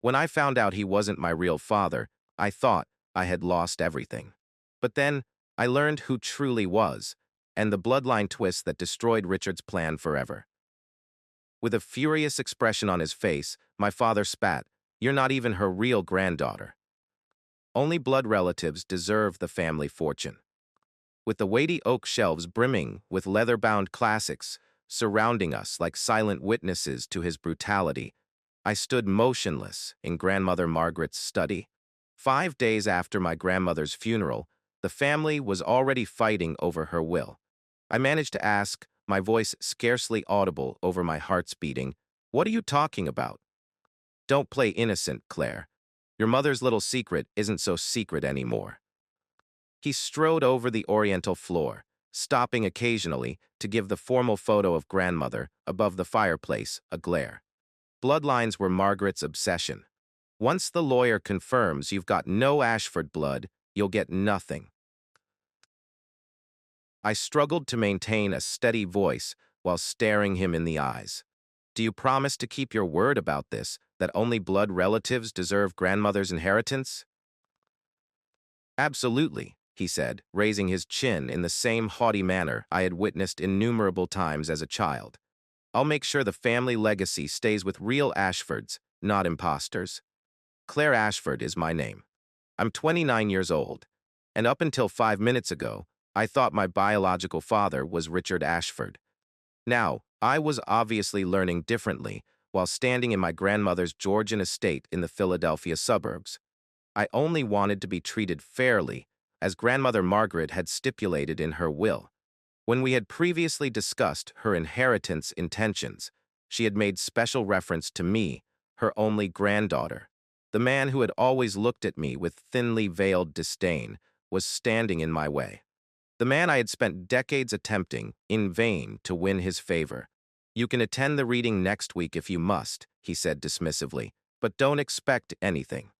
When I found out he wasn't my real father, I thought I had lost everything. But then I learned who truly was, and the bloodline twist that destroyed Richard's plan forever. With a furious expression on his face, my father spat, "You're not even her real granddaughter. Only blood relatives deserve the family fortune." With the weighty oak shelves brimming with leather-bound classics surrounding us like silent witnesses to his brutality, I stood motionless in Grandmother Margaret's study. 5 days after my grandmother's funeral, the family was already fighting over her will. I managed to ask, my voice scarcely audible over my heart's beating, "What are you talking about?" "Don't play innocent, Claire. Your mother's little secret isn't so secret anymore." He strode over the oriental floor, stopping occasionally to give the formal photo of grandmother above the fireplace a glare. Bloodlines were Margaret's obsession. Once the lawyer confirms you've got no Ashford blood, you'll get nothing. I struggled to maintain a steady voice while staring him in the eyes. "Do you promise to keep your word about this, that only blood relatives deserve grandmother's inheritance?" "Absolutely," he said, raising his chin in the same haughty manner I had witnessed innumerable times as a child. "I'll make sure the family legacy stays with real Ashfords, not imposters. Claire Ashford is my name. I'm 29 years old, and up until 5 minutes ago, I thought my biological father was Richard Ashford. Now, I was obviously learning differently while standing in my grandmother's Georgian estate in the Philadelphia suburbs. I only wanted to be treated fairly, as Grandmother Margaret had stipulated in her will. When we had previously discussed her inheritance intentions, she had made special reference to me, her only granddaughter. The man who had always looked at me with thinly veiled disdain was standing in my way. The man I had spent decades attempting, in vain, to win his favor. "You can attend the reading next week if you must," he said dismissively, "but don't expect anything.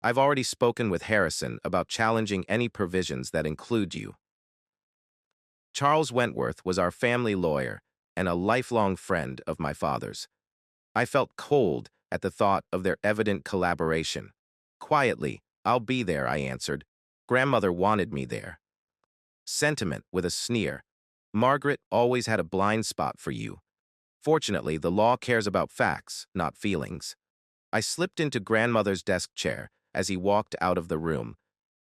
I've already spoken with Harrison about challenging any provisions that include you." Charles Wentworth was our family lawyer and a lifelong friend of my father's. I felt cold at the thought of their evident collaboration. Quietly, "I'll be there," I answered. "Grandmother wanted me there." Sentiment with a sneer. "Margaret always had a blind spot for you. Fortunately, the law cares about facts, not feelings." I slipped into grandmother's desk chair as he walked out of the room,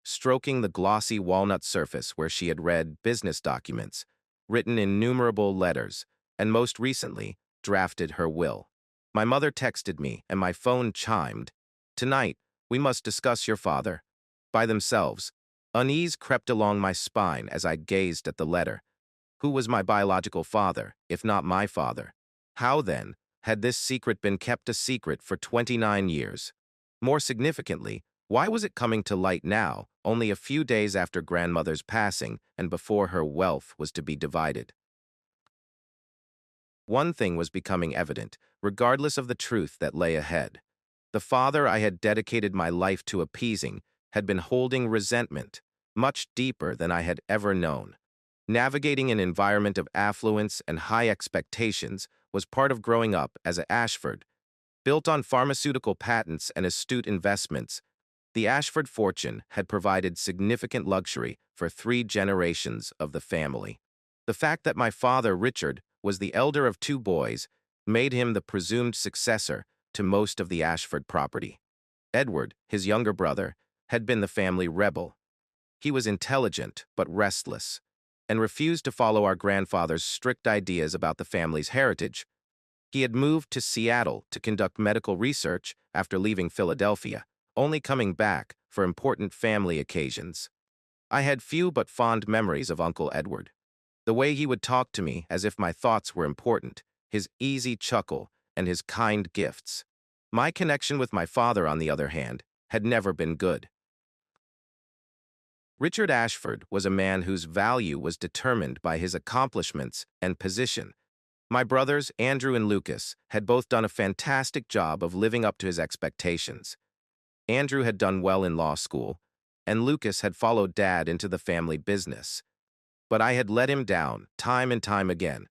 stroking the glossy walnut surface where she had read business documents, written innumerable letters, and most recently, drafted her will. My mother texted me, and my phone chimed. "Tonight, we must discuss your father." By themselves, unease crept along my spine as I gazed at the letter. Who was my biological father, if not my father? How, then, had this secret been kept a secret for 29 years? More significantly, why was it coming to light now, only a few days after grandmother's passing and before her wealth was to be divided? One thing was becoming evident, regardless of the truth that lay ahead. The father I had dedicated my life to appeasing had been holding resentment, much deeper than I had ever known. Navigating an environment of affluence and high expectations was part of growing up as a Ashford. Built on pharmaceutical patents and astute investments, the Ashford fortune had provided significant luxury for 3 generations of the family. The fact that my father, Richard, was the elder of 2 boys made him the presumed successor to most of the Ashford property. Edward, his younger brother, had been the family rebel. He was intelligent but restless, and refused to follow our grandfather's strict ideas about the family's heritage. He had moved to Seattle to conduct medical research after leaving Philadelphia, only coming back for important family occasions. I had few but fond memories of Uncle Edward. The way he would talk to me as if my thoughts were important, his easy chuckle, and his kind gifts. My connection with my father, on the other hand, had never been good. Richard Ashford was a man whose value was determined by his accomplishments and position. My brothers, Andrew and Lucas, had both done a fantastic job of living up to his expectations. Andrew had done well in law school, and Lucas had followed Dad into the family business. But I had let him down, time and time again.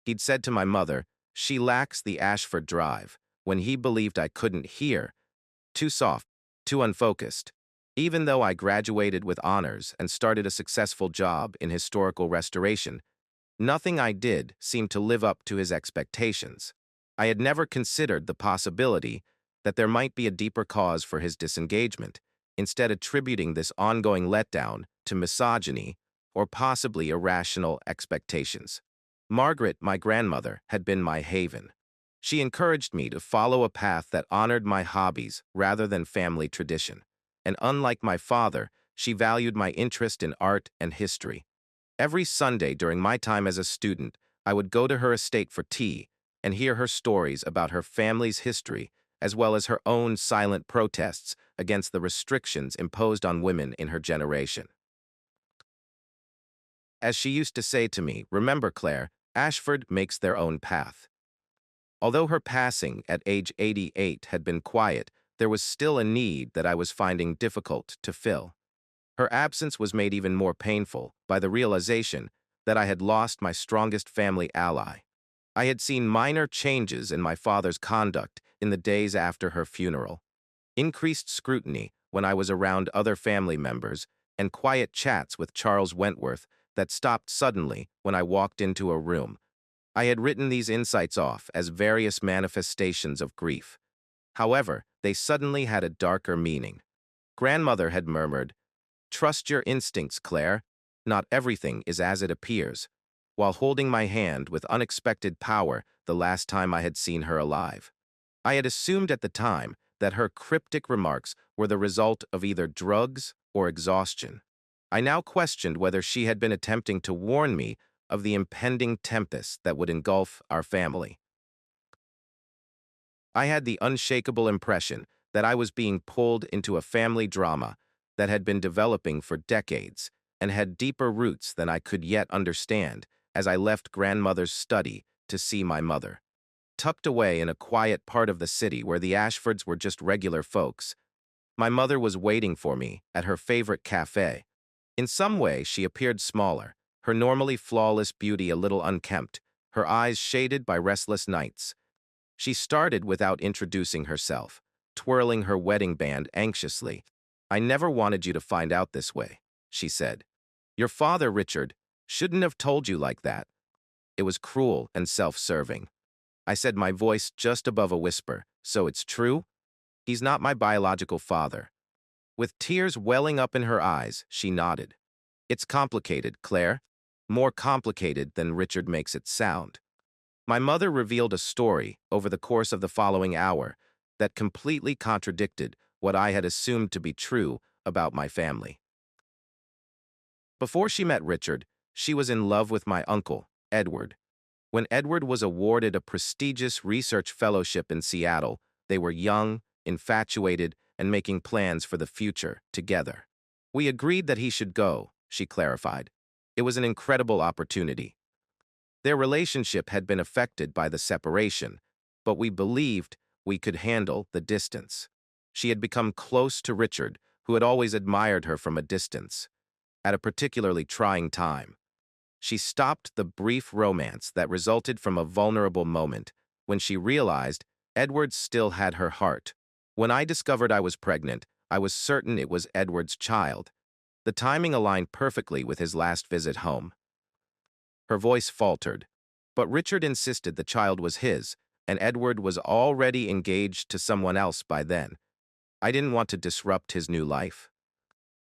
He'd said to my mother, "She lacks the Ashford drive," when he believed I couldn't hear, too soft, too unfocused. Even though I graduated with honors and started a successful job in historical restoration, nothing I did seemed to live up to his expectations. I had never considered the possibility that there might be a deeper cause for his disengagement, instead attributing this ongoing letdown to misogyny or possibly irrational expectations. Margaret, my grandmother, had been my haven. She encouraged me to follow a path that honored my hobbies rather than family tradition. And unlike my father, she valued my interest in art and history. Every Sunday during my time as a student, I would go to her estate for tea and hear her stories about her family's history, as well as her own silent protests against the restrictions imposed on women in her generation. As she used to say to me, "Remember, Claire, Ashford makes their own path." Although her passing at age 88 had been quiet, there was still a need that I was finding difficult to fill. Her absence was made even more painful by the realization that I had lost my strongest family ally. I had seen minor changes in my father's conduct in the days after her funeral. Increased scrutiny when I was around other family members, and quiet chats with Charles Wentworth that stopped suddenly when I walked into a room. I had written these insights off as various manifestations of grief. However, they suddenly had a darker meaning. Grandmother had murmured, "Trust your instincts, Claire. Not everything is as it appears," while holding my hand with unexpected power the last time I had seen her alive. I had assumed at the time that her cryptic remarks were the result of either drugs or exhaustion. I now questioned whether she had been attempting to warn me of the impending tempest that would engulf our family. I had the unshakable impression that I was being pulled into a family drama that had been developing for decades and had deeper roots than I could yet understand as I left grandmother's study to see my mother. Tucked away in a quiet part of the city where the Ashfords were just regular folks, my mother was waiting for me at her favorite cafe. In some way, she appeared smaller, her normally flawless beauty a little unkempt, her eyes shaded by restless nights. She started without introducing herself, twirling her wedding band anxiously. "I never wanted you to find out this way," she said. "Your father, Richard, shouldn't have told you like that." It was cruel and self-serving. I said, my voice just above a whisper, "So it's true? He's not my biological father." With tears welling up in her eyes, she nodded. "It's complicated, Claire. More complicated than Richard makes it sound." My mother revealed a story over the course of the following hour that completely contradicted what I had assumed to be true about my family. Before she met Richard, she was in love with my uncle, Edward. When Edward was awarded a prestigious research fellowship in Seattle, they were young, infatuated, and making plans for the future together. "We agreed that he should go," she clarified. "It was an incredible opportunity." Their relationship had been affected by the separation, but we believed we could handle the distance. She had become close to Richard, who had always admired her from a distance. At a particularly trying time, she stopped the brief romance that resulted from a vulnerable moment when she realized Edward still had her heart. When I discovered I was pregnant, I was certain it was Edward's child. The timing aligned perfectly with his last visit home. Her voice faltered, but Richard insisted the child was his, and Edward was already engaged to someone else by then. I didn't want to disrupt his new life.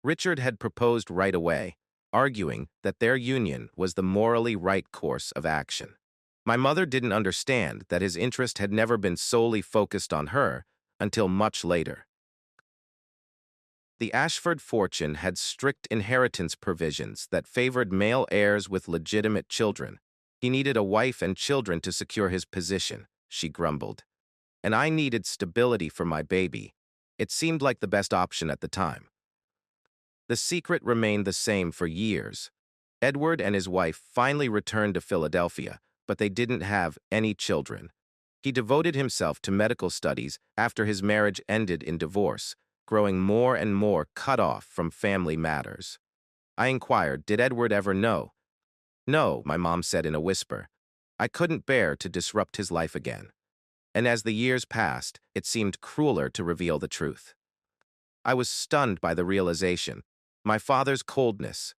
Richard had proposed right away, arguing that their union was the morally right course of action. My mother didn't understand that his interest had never been solely focused on her until much later. The Ashford fortune had strict inheritance provisions that favored male heirs with legitimate children. "He needed a wife and children to secure his position," she grumbled. "And I needed stability for my baby. It seemed like the best option at the time." The secret remained the same for years. Edward and his wife finally returned to Philadelphia, but they didn't have any children. He devoted himself to medical studies after his marriage ended in divorce, growing more and more cut off from family matters. I inquired, "Did Edward ever know?" "No," my mom said in a whisper. "I couldn't bear to disrupt his life again." and as the years passed, it seemed crueler to reveal the truth. I was stunned by the realization. My father's coldness,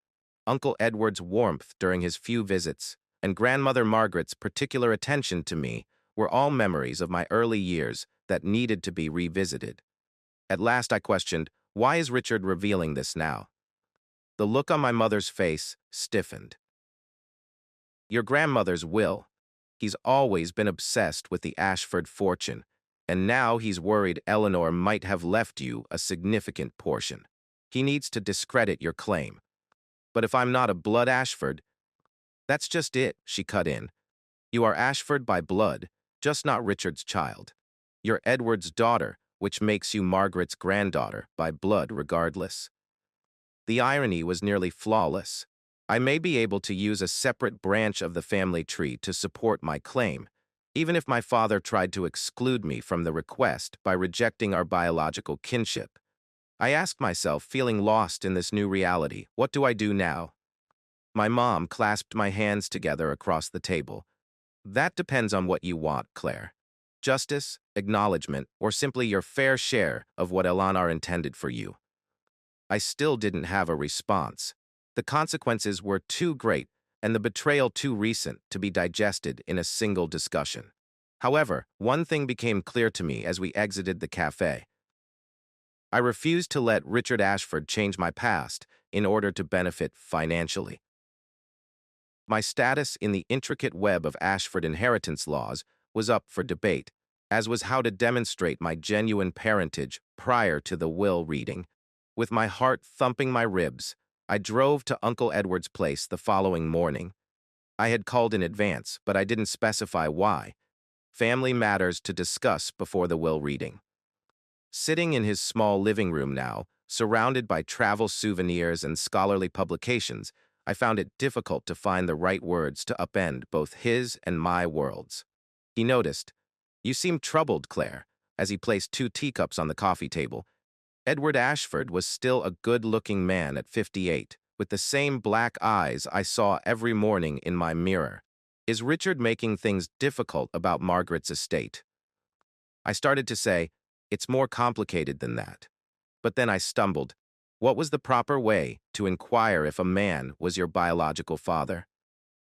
Uncle Edward's warmth during his few visits, and Grandmother Margaret's particular attention to me were all memories of my early years that needed to be revisited. At last I questioned, why is Richard revealing this now? The look on my mother's face stiffened. Your grandmother's will. He's always been obsessed with the Ashford fortune, and now he's worried Eleanor might have left you a significant portion. He needs to discredit your claim. But if I'm not a blood Ashford, that's just it, she cut in. You are Ashford by blood, just not Richard's child. You're Edward's daughter, which makes you Margaret's granddaughter by blood regardless. The irony was nearly flawless. I may be able to use a separate branch of the family tree to support my claim, even if my father tried to exclude me from the request by rejecting our biological kinship. I asked myself, feeling lost in this new reality, what do I do now? My mom clasped my hands together across the table. That depends on what you want, Claire. Justice, acknowledgement, or simply your fair share of what Eleanor intended for you. I still didn't have a response. The consequences were too great and the betrayal too recent to be digested in a single discussion. However, one thing became clear to me as we exited the cafe. I refused to let Richard Ashford change my past in order to benefit financially. My status in the intricate web of Ashford inheritance laws was up for debate, as was how to demonstrate my genuine parentage prior to the will reading. With my heart thumping my ribs, I drove to Uncle Edward's place the following morning. I had called in advance, but I didn't specify why. Family matters to discuss before the will reading. Sitting in his small living room now, surrounded by travel souvenirs and scholarly publications, I found it difficult to find the right words to upend both his and my worlds. He noticed, "You seem troubled, Claire," as he placed 2 teacups on the coffee table. Edward Ashford was still a good-looking man at 58, with the same black eyes I saw every morning in my mirror. Is Richard making things difficult about Margaret's estate? I started to say, it's more complicated than that. But then I stumbled. What was the proper way to inquire if a man was your biological father?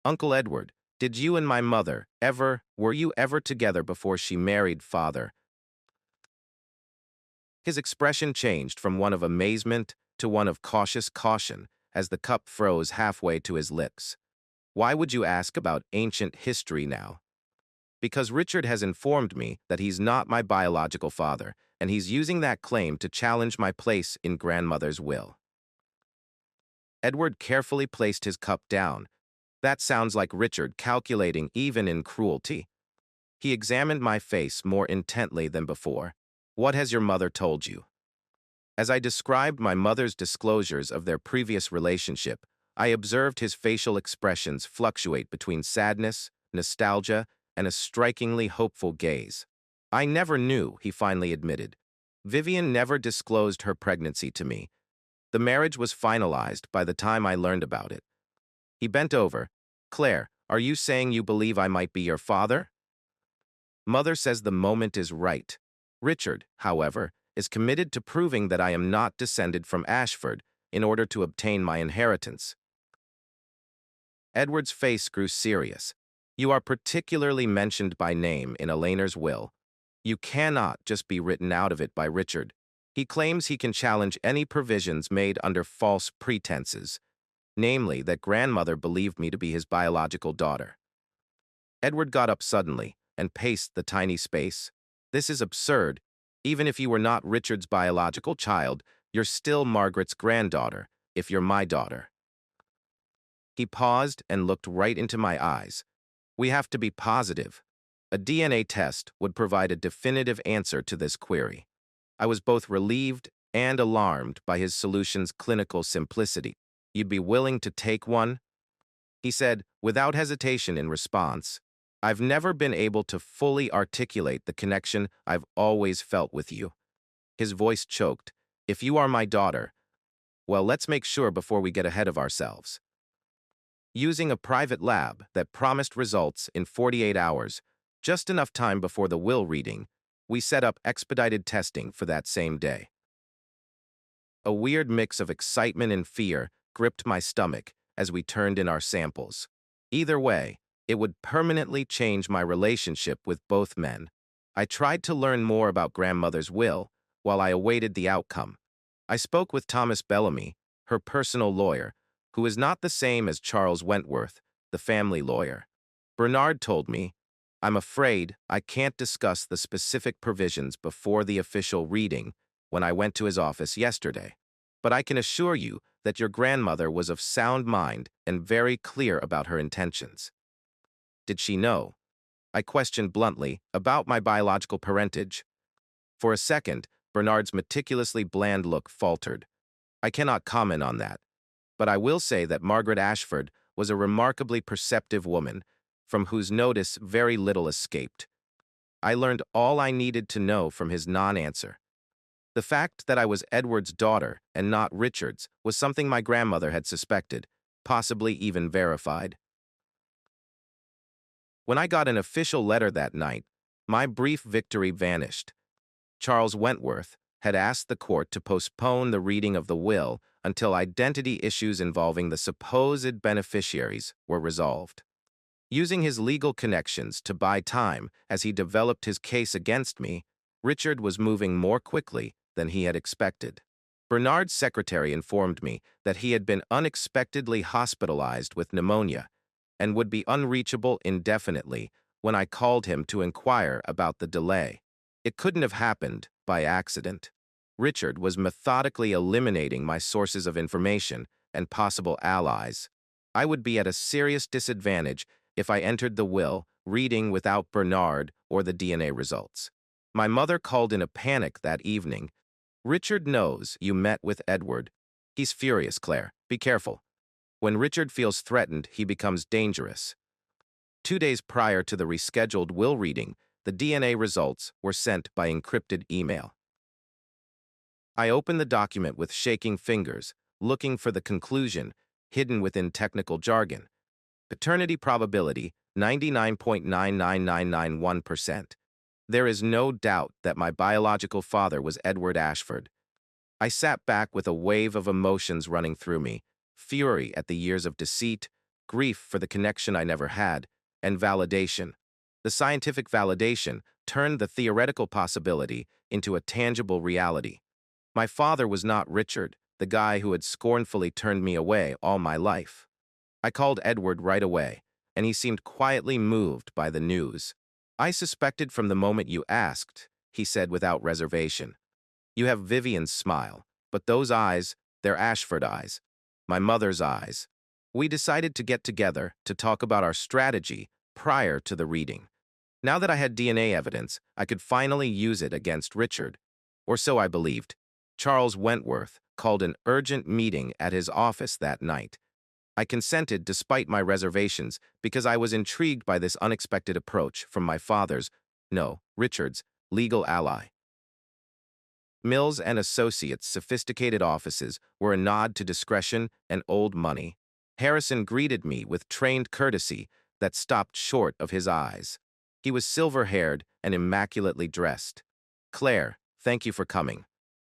Uncle Edward, did you and my mother were you ever together before she married father? His expression changed from one of amazement to one of cautious caution as the cup froze halfway to his lips. Why would you ask about ancient history now? Because Richard has informed me that he's not my biological father, and he's using that claim to challenge my place in grandmother's will. Edward carefully placed his cup down. That sounds like Richard calculating even in cruelty. He examined my face more intently than before. What has your mother told you? As I described my mother's disclosures of their previous relationship, I observed his facial expressions fluctuate between sadness, nostalgia, and a strikingly hopeful gaze. I never knew, he finally admitted. Vivian never disclosed her pregnancy to me. The marriage was finalized by the time I learned about it. He bent over. Claire, are you saying you believe I might be your father? Mother says the moment is right. Richard, however, is committed to proving that I am not descended from Ashford in order to obtain my inheritance. Edward's face grew serious. You are particularly mentioned by name in Eleanor's will. You cannot just be written out of it by Richard. He claims he can challenge any provisions made under false pretenses, namely that grandmother believed me to be his biological daughter. Edward got up suddenly and paced the tiny space. This is absurd. Even if you were not Richard's biological child, you're still Margaret's granddaughter, if you're my daughter. He paused and looked right into my eyes. We have to be positive. A DNA test would provide a definitive answer to this query. I was both relieved and alarmed by his solution's clinical simplicity. You'd be willing to take one? He said, without hesitation in response, I've never been able to fully articulate the connection I've always felt with you. His voice choked. If you are my daughter, well, let's make sure before we get ahead of ourselves. Using a private lab that promised results in 48 hours, Just enough time before the will reading, we set up expedited testing for that same day. A weird mix of excitement and fear gripped my stomach as we turned in our samples. Either way, it would permanently change my relationship with both men. I tried to learn more about grandmother's will while I awaited the outcome. I spoke with Thomas Bellamy, her personal lawyer, who is not the same as Charles Wentworth, the family lawyer. Bernard told me, "I'm afraid I can't discuss the specific provisions before the official reading when I went to his office yesterday. But I can assure you that your grandmother was of sound mind and very clear about her intentions." Did she know? I questioned bluntly about my biological parentage. For a second, Bernard's meticulously bland look faltered. "I cannot comment on that, but I will say that Margaret Ashford was a remarkably perceptive woman, from whose notice very little escaped." I learned all I needed to know from his non-answer. The fact that I was Edward's daughter and not Richard's was something my grandmother had suspected, possibly even verified. When I got an official letter that night, my brief victory vanished. Charles Wentworth had asked the court to postpone the reading of the will until identity issues involving the supposed beneficiaries were resolved. Using his legal connections to buy time as he developed his case against me, Richard was moving more quickly than he had expected. Bernard's secretary informed me that he had been unexpectedly hospitalized with pneumonia and would be unreachable indefinitely when I called him to inquire about the delay. It couldn't have happened by accident. Richard was methodically eliminating my sources of information and possible allies. I would be at a serious disadvantage if I entered the will reading without Bernard or the DNA results. My mother called in a panic that evening. "Richard knows you met with Edward. He's furious, Claire. Be careful. When Richard feels threatened, he becomes dangerous." 2 days prior to the rescheduled will reading, the DNA results were sent by encrypted email. I opened the document with shaking fingers, looking for the conclusion, hidden within technical jargon. Paternity probability, 99.99991%. There is no doubt that my biological father was Edward Ashford. I sat back with a wave of emotions running through me, fury at the years of deceit, grief for the connection I never had, and validation. The scientific validation turned the theoretical possibility into a tangible reality. My father was not Richard, the guy who had scornfully turned me away all my life. I called Edward right away, and he seemed quietly moved by the news. "I suspected from the moment you asked," he said without reservation. "You have Vivian's smile, but those eyes, they're Ashford eyes. My mother's eyes." We decided to get together to talk about our strategy prior to the reading. Now that I had DNA evidence, I could finally use it against Richard. Or so I believed. Charles Wentworth called an urgent meeting at his office that night. I consented despite my reservations because I was intrigued by this unexpected approach from my father's, no, Richard's, legal ally. Mills and Associates' sophisticated offices were a nod to discretion and old money. Harrison greeted me with trained courtesy that stopped short of his eyes. He was silver-haired and immaculately dressed. "Claire, thank you for coming.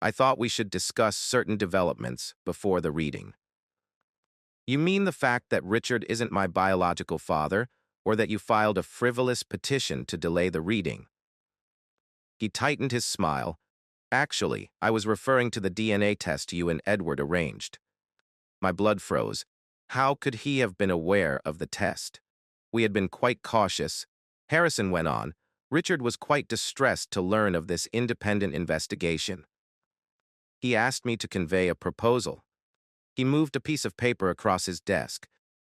I thought we should discuss certain developments before the reading." "You mean the fact that Richard isn't my biological father, or that you filed a frivolous petition to delay the reading?" He tightened his smile. "Actually, I was referring to the DNA test you and Edward arranged." My blood froze. How could he have been aware of the test? We had been quite cautious. Harrison went on. "Richard was quite distressed to learn of this independent investigation. He asked me to convey a proposal." He moved a piece of paper across his desk.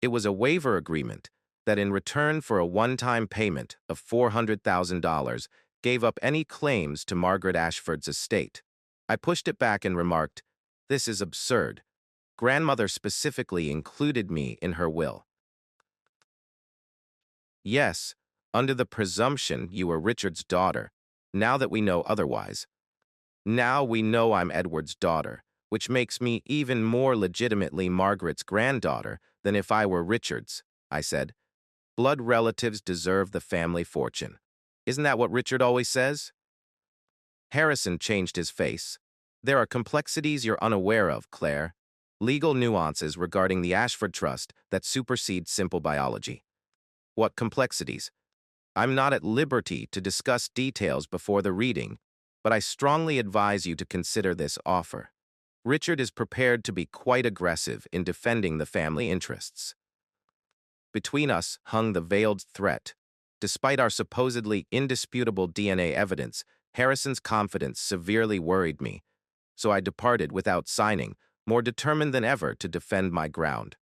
It was a waiver agreement that in return for a one-time payment of $400,000 gave up any claims to Margaret Ashford's estate. I pushed it back and remarked, "This is absurd. Grandmother specifically included me in her will." "Yes, under the presumption you were Richard's daughter. Now that we know otherwise. Now we know I'm Edward's daughter, which makes me even more legitimately Margaret's granddaughter than if I were Richard's," I said. Blood relatives deserve the family fortune. Isn't that what Richard always says? Harrison changed his face. There are complexities you're unaware of, Claire. Legal nuances regarding the Ashford Trust that supersede simple biology. What complexities? I'm not at liberty to discuss details before the reading, but I strongly advise you to consider this offer. Richard is prepared to be quite aggressive in defending the family interests. Between us hung the veiled threat. Despite our supposedly indisputable DNA evidence, Harrison's confidence severely worried me, so I departed without signing, more determined than ever to defend my ground.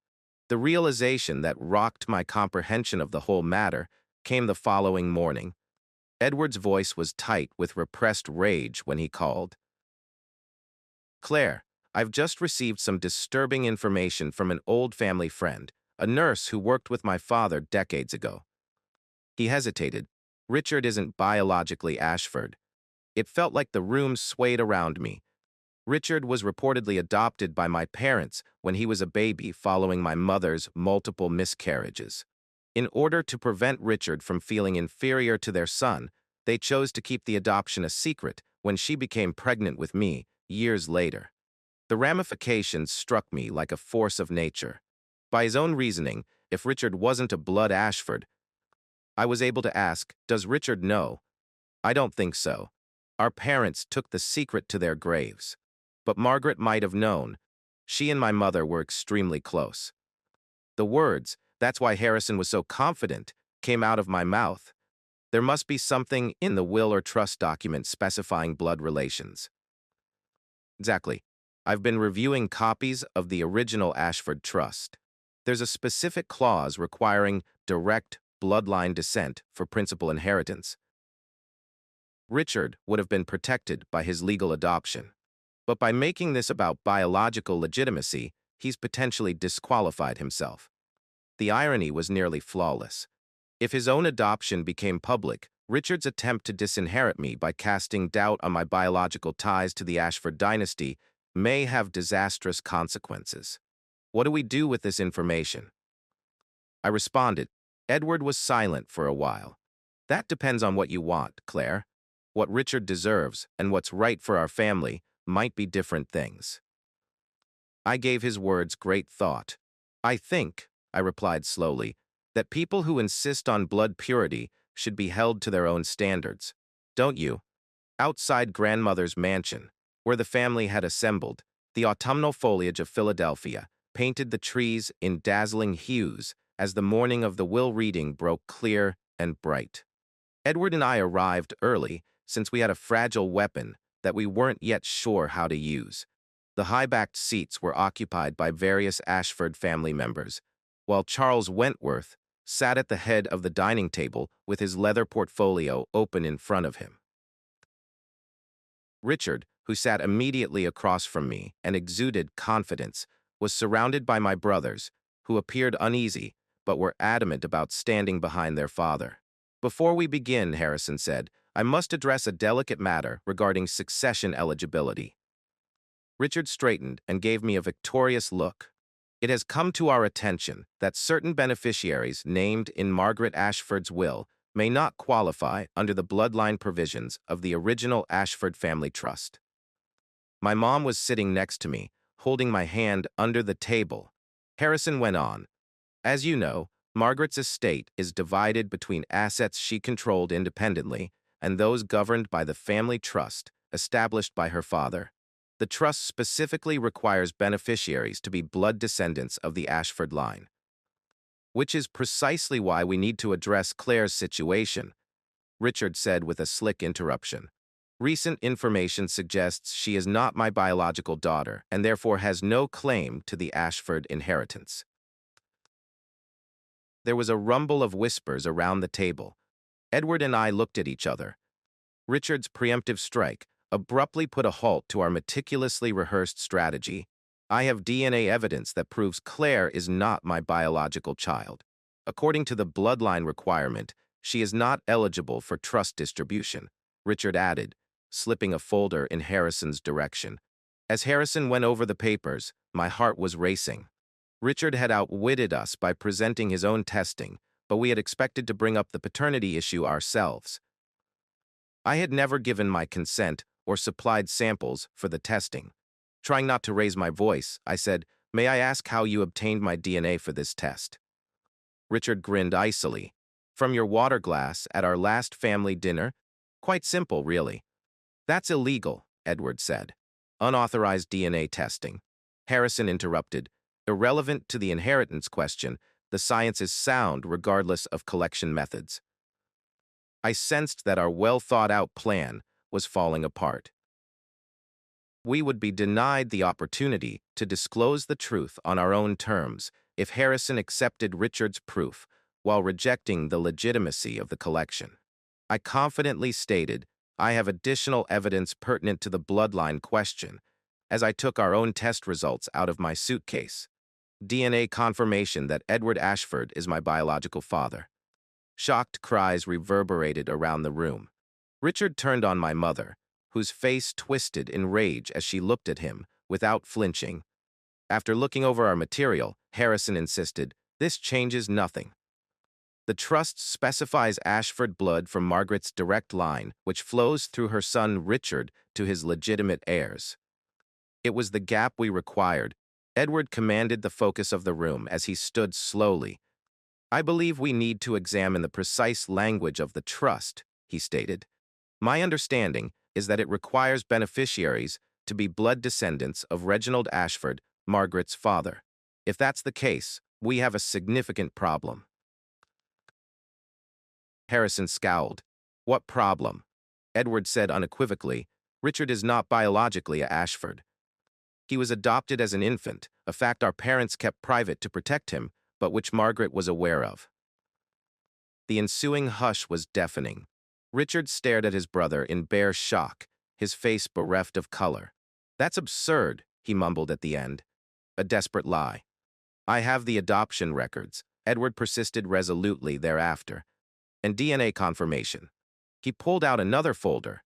The realization that rocked my comprehension of the whole matter came the following morning. Edward's voice was tight with repressed rage when he called. Claire, I've just received some disturbing information from an old family friend, a nurse who worked with my father decades ago. He hesitated. Richard isn't biologically Ashford. It felt like the room swayed around me. Richard was reportedly adopted by my parents when he was a baby following my mother's multiple miscarriages. In order to prevent Richard from feeling inferior to their son, they chose to keep the adoption a secret when she became pregnant with me years later. The ramifications struck me like a force of nature. By his own reasoning, if Richard wasn't a blood Ashford, I was able to ask, does Richard know? I don't think so. Our parents took the secret to their graves. But Margaret might have known. She and my mother were extremely close. The words, "That's why Harrison was so confident," came out of my mouth. There must be something in the will or trust document specifying blood relations. Exactly. I've been reviewing copies of the original Ashford Trust. There's a specific clause requiring direct bloodline descent for principal inheritance. Richard would have been protected by his legal adoption. But by making this about biological legitimacy, he's potentially disqualified himself. The irony was nearly flawless. If his own adoption became public, Richard's attempt to disinherit me by casting doubt on my biological ties to the Ashford dynasty may have disastrous consequences. What do we do with this information? I responded. Edward was silent for a while. That depends on what you want, Claire. What Richard deserves and what's right for our family might be different things. I gave his words great thought. I think, I replied slowly, that people who insist on blood purity should be held to their own standards. Don't you? Outside grandmother's mansion, where the family had assembled, the autumnal foliage of Philadelphia painted the trees in dazzling hues as the morning of the will reading broke clear and bright. Edward and I arrived early since we had a fragile weapon that we weren't yet sure how to use. The high-backed seats were occupied by various Ashford family members, while Charles Wentworth sat at the head of the dining table with his leather portfolio open in front of him. Richard, who sat immediately across from me and exuded confidence, was surrounded by my brothers, who appeared uneasy but were adamant about standing behind their father. Before we begin, Harrison said, I must address a delicate matter regarding succession eligibility. Richard straightened and gave me a victorious look. It has come to our attention that certain beneficiaries named in Margaret Ashford's will may not qualify under the bloodline provisions of the original Ashford Family Trust. My mom was sitting next to me, holding my hand under the table. Harrison went on. As you know, Margaret's estate is divided between assets she controlled independently and those governed by the family trust established by her father. The trust specifically requires beneficiaries to be blood descendants of the Ashford line, which is precisely why we need to address Claire's situation, Richard said with a slick interruption. Recent information suggests she is not my biological daughter and therefore has no claim to the Ashford inheritance. There was a rumble of whispers around the table. Edward and I looked at each other. Richard's preemptive strike abruptly put a halt to our meticulously rehearsed strategy. I have DNA evidence that proves Claire is not my biological child. According to the bloodline requirement, she is not eligible for trust distribution, Richard added, slipping a folder in Harrison's direction. As Harrison went over the papers, my heart was racing. Richard had outwitted us by presenting his own testing, but we had expected to bring up the paternity issue ourselves. I had never given my consent or supplied samples for the testing. Trying not to raise my voice, I said, "May I ask how you obtained my DNA for this test?" Richard grinned icily. "From your water glass at our last family dinner? Quite simple, really." "That's illegal," Edward said. "Unauthorized DNA testing." Harrison interrupted. "Irrelevant to the inheritance question, the science is sound regardless of collection methods." I sensed that our well-thought-out plan was falling apart. We would be denied the opportunity to disclose the truth on our own terms if Harrison accepted Richard's proof while rejecting the legitimacy of the collection. I confidently stated, "I have additional evidence pertinent to the bloodline question," as I took our own test results out of my suitcase. DNA confirmation that Edward Ashford is my biological father. Shocked cries reverberated around the room. Richard turned on my mother, whose face twisted in rage as she looked at him, without flinching. After looking over our material, Harrison insisted, "This changes nothing. The trust specifies Ashford blood from Margaret's direct line, which flows through her son Richard to his legitimate heirs." It was the gap we required. Edward commanded the focus of the room as he stood slowly. "I believe we need to examine the precise language of the trust," he stated. "My understanding is that it requires beneficiaries to be blood descendants of Reginald Ashford, Margaret's father. If that's the case, we have a significant problem." Harrison scowled. "What problem?" Edward said unequivocally, "Richard is not biologically a Ashford. He was adopted as an infant, a fact our parents kept private to protect him, but which Margaret was aware of." The ensuing hush was deafening. Richard stared at his brother in bare shock, his face bereft of color. "That's absurd," he mumbled at the end. "A desperate lie." "I have the adoption records," Edward persisted resolutely thereafter, "and DNA confirmation." He pulled out another folder.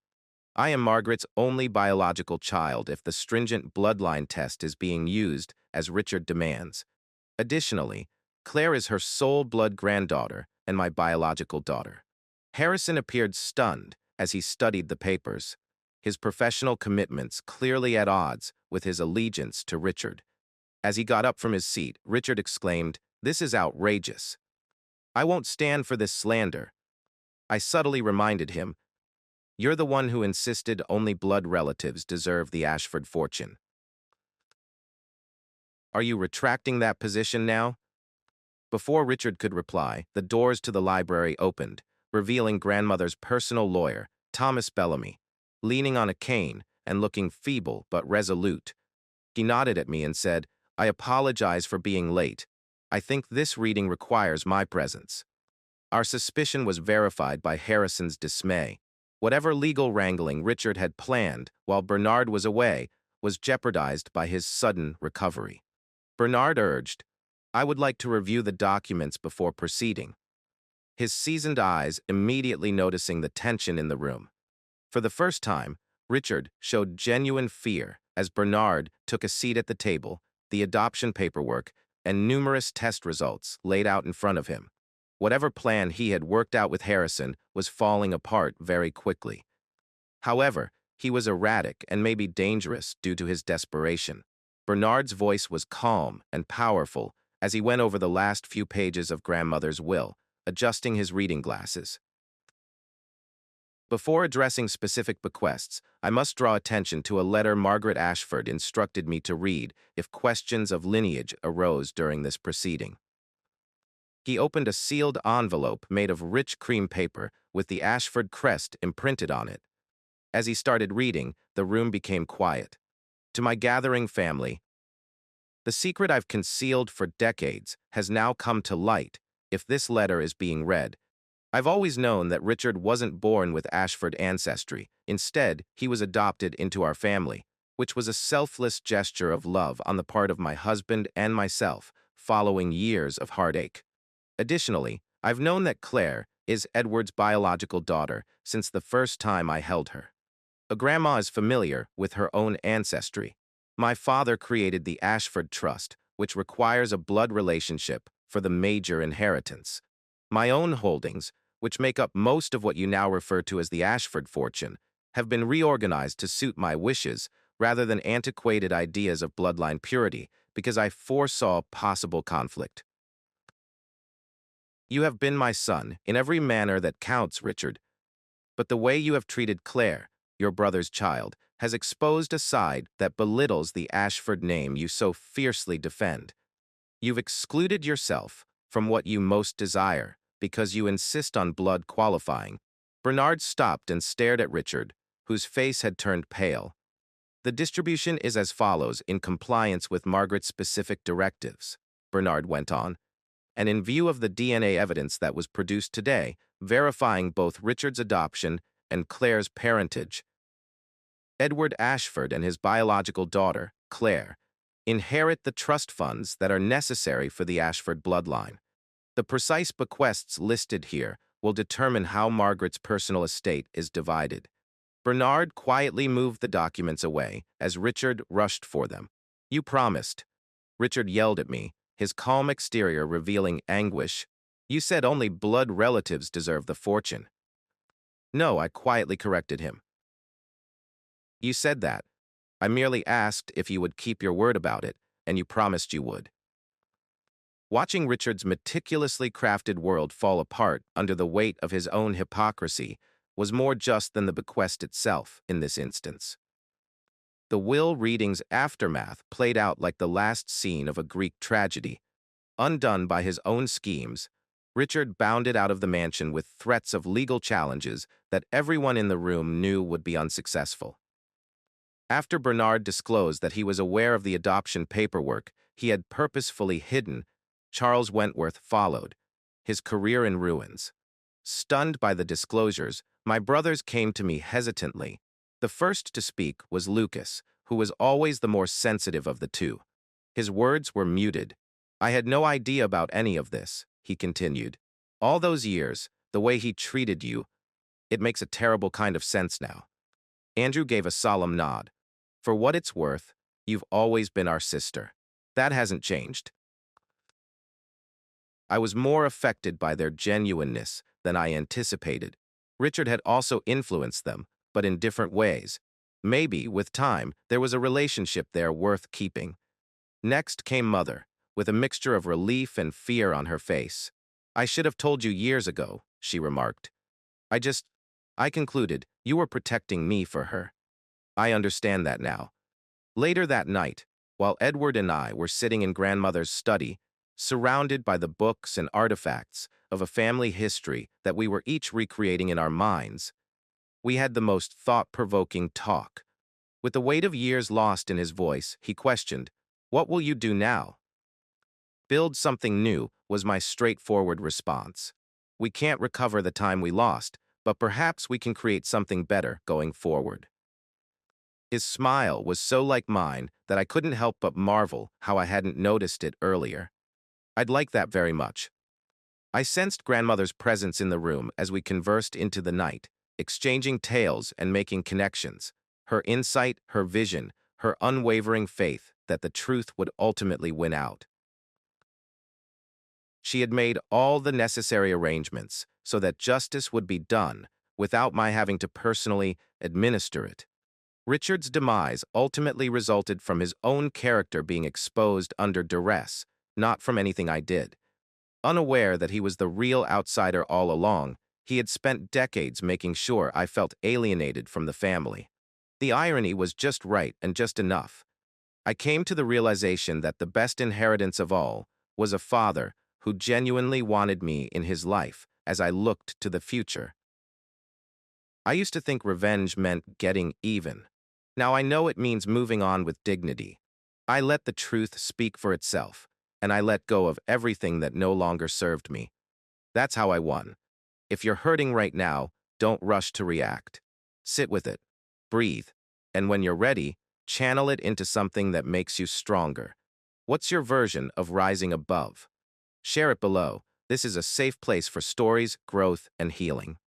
"I am Margaret's only biological child if the stringent bloodline test is being used, as Richard demands. Additionally, Claire is her sole blood granddaughter and my biological daughter." Harrison appeared stunned as he studied the papers, his professional commitments clearly at odds with his allegiance to Richard. As he got up from his seat, Richard exclaimed, "This is outrageous. I won't stand for this slander." I subtly reminded him, "You're the one who insisted only blood relatives deserve the Ashford fortune. Are you retracting that position now?" Before Richard could reply, the doors to the library opened, revealing grandmother's personal lawyer, Thomas Bellamy, leaning on a cane and looking feeble but resolute. He nodded at me and said, "I apologize for being late. I think this reading requires my presence." Our suspicion was verified by Harrison's dismay. Whatever legal wrangling Richard had planned while Bernard was away was jeopardized by his sudden recovery. Bernard urged, "I would like to review the documents before proceeding," his seasoned eyes immediately noticing the tension in the room. For the first time, Richard showed genuine fear as Bernard took a seat at the table, the adoption paperwork, and numerous test results laid out in front of him. Whatever plan he had worked out with Harrison was falling apart very quickly. However, he was erratic and maybe dangerous due to his desperation. Bernard's voice was calm and powerful as he went over the last few pages of grandmother's will, adjusting his reading glasses. "Before addressing specific bequests, I must draw attention to a letter Margaret Ashford instructed me to read if questions of lineage arose during this proceeding." He opened a sealed envelope made of rich cream paper with the Ashford crest imprinted on it. As he started reading, the room became quiet. "To my gathering family, the secret I've concealed for decades has now come to light, if this letter is being read. I've always known that Richard wasn't born with Ashford ancestry. Instead, he was adopted into our family, which was a selfless gesture of love on the part of my husband and myself, following years of heartache. Additionally, I've known that Claire is Edward's biological daughter since the first time I held her. A grandma is familiar with her own ancestry. My father created the Ashford Trust, which requires a blood relationship for the major inheritance. My own holdings, which make up most of what you now refer to as the Ashford fortune, have been reorganized to suit my wishes rather than antiquated ideas of bloodline purity because I foresaw possible conflict. You have been my son in every manner that counts, Richard, but the way you have treated Claire, your brother's child, has exposed a side that belittles the Ashford name you so fiercely defend. You've excluded yourself from what you most desire because you insist on blood qualifying. Bernard stopped and stared at Richard, whose face had turned pale. The distribution is as follows in compliance with Margaret's specific directives, Bernard went on, and in view of the DNA evidence that was produced today, verifying both Richard's adoption and Claire's parentage, Edward Ashford and his biological daughter, Claire, inherit the trust funds that are necessary for the Ashford bloodline. The precise bequests listed here will determine how Margaret's personal estate is divided. Bernard quietly moved the documents away as Richard rushed for them. You promised. Richard yelled at me, his calm exterior revealing anguish. You said only blood relatives deserve the fortune. No, I quietly corrected him. You said that. I merely asked if you would keep your word about it, and you promised you would. Watching Richard's meticulously crafted world fall apart under the weight of his own hypocrisy was more just than the bequest itself in this instance. The will reading's aftermath played out like the last scene of a Greek tragedy. Undone by his own schemes, Richard bounded out of the mansion with threats of legal challenges that everyone in the room knew would be unsuccessful. After Bernard disclosed that he was aware of the adoption paperwork he had purposefully hidden, Charles Wentworth followed, his career in ruins. Stunned by the disclosures, my brothers came to me hesitantly. The first to speak was Lucas, who was always the more sensitive of the two. His words were muted. I had no idea about any of this, he continued. All those years, the way he treated you, it makes a terrible kind of sense now. Andrew gave a solemn nod. For what it's worth, you've always been our sister. That hasn't changed. I was more affected by their genuineness than I anticipated. Richard had also influenced them, but in different ways. Maybe, with time, there was a relationship there worth keeping. Next came Mother, with a mixture of relief and fear on her face. I should have told you years ago, she remarked. I concluded you were protecting me for her. I understand that now. Later that night, while Edward and I were sitting in Grandmother's study, surrounded by the books and artifacts of a family history that we were each recreating in our minds, we had the most thought-provoking talk. With the weight of years lost in his voice, he questioned, "What will you do now?" "Build something new," was my straightforward response. "We can't recover the time we lost, but perhaps we can create something better going forward." His smile was so like mine that I couldn't help but marvel how I hadn't noticed it earlier. I'd like that very much. I sensed Grandmother's presence in the room as we conversed into the night, exchanging tales and making connections. Her insight, her vision, her unwavering faith that the truth would ultimately win out. She had made all the necessary arrangements so that justice would be done without my having to personally administer it. Richard's demise ultimately resulted from his own character being exposed under duress, not from anything I did. Unaware that he was the real outsider all along, he had spent decades making sure I felt alienated from the family. The irony was just right and just enough. I came to the realization that the best inheritance of all was a father who genuinely wanted me in his life as I looked to the future. I used to think revenge meant getting even. Now I know it means moving on with dignity. I let the truth speak for itself, and I let go of everything that no longer served me. That's how I won. If you're hurting right now, don't rush to react. Sit with it, breathe, and when you're ready, channel it into something that makes you stronger. What's your version of rising above? Share it below. This is a safe place for stories, growth, and healing.